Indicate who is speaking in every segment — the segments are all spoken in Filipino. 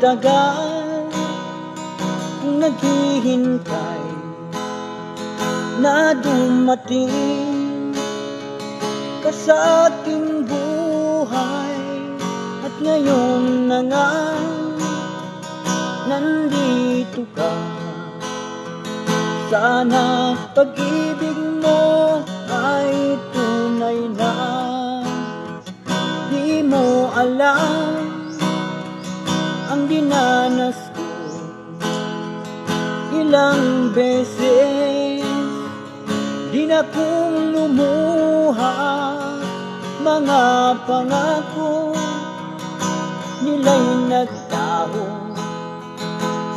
Speaker 1: tagal kong naghihintay na dumating ka sa aking buhay, at ngayon na nga nandito ka. Sana pag-ibig mo ay tunay na. Di mo alam ang dinanas ko, ilang beses din akong lumuha. Mga pangako nila'y nagtaho.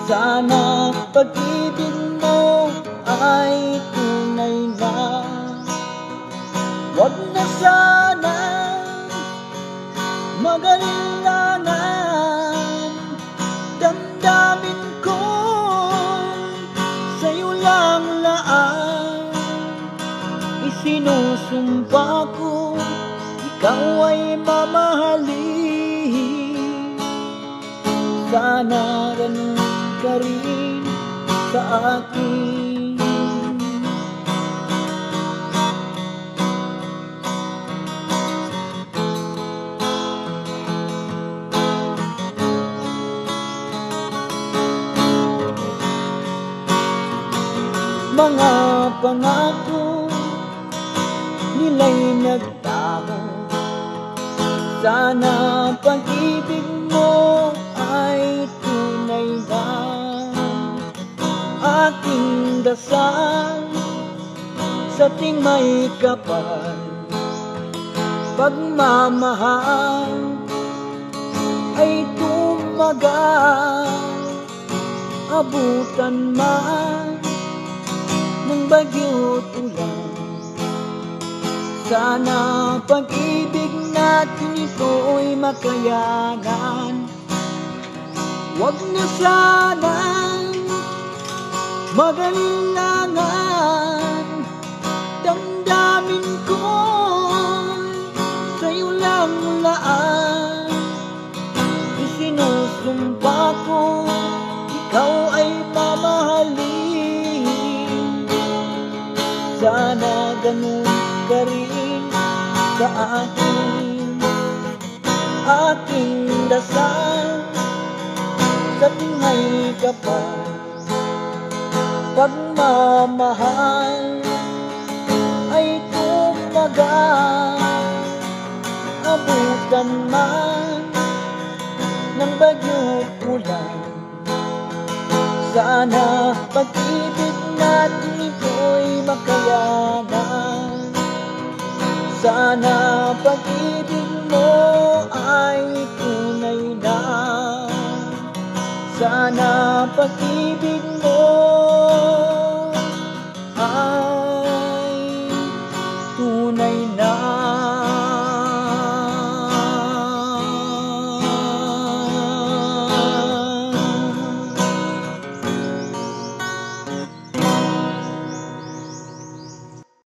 Speaker 1: Sana pag-ibig mo ay tunay na. Wag na sana mag-alilangan, damdamin ko sa'yo lang laan. Isinusumpa ko ikaw ay mamahalin. Sana ganun ka rin sa akin. Mga pangako nila'y nagtaho. Sana pag-ibig mo ay tunay na. Aking dasal sa ting may kapal, pagmamahal ay tumagal. Abutan man ng bagyo't ulan, sana pag-ibig natin ito'y makayanan. Wag na sana mag-alilangan, damdamin ko sa'yo lang laan. Isinusumpa ko ikaw ay mamahalin. Sana ganun ka rin sa akin. Aking dasal sa tingay kapal, pagmamahal ay tumagal. Abutan man ng bagyo't ulan, sana pag-ibig natin ito'y makayanan. Sana pag-ibig mo ay tunay na. Sana pag-ibig mo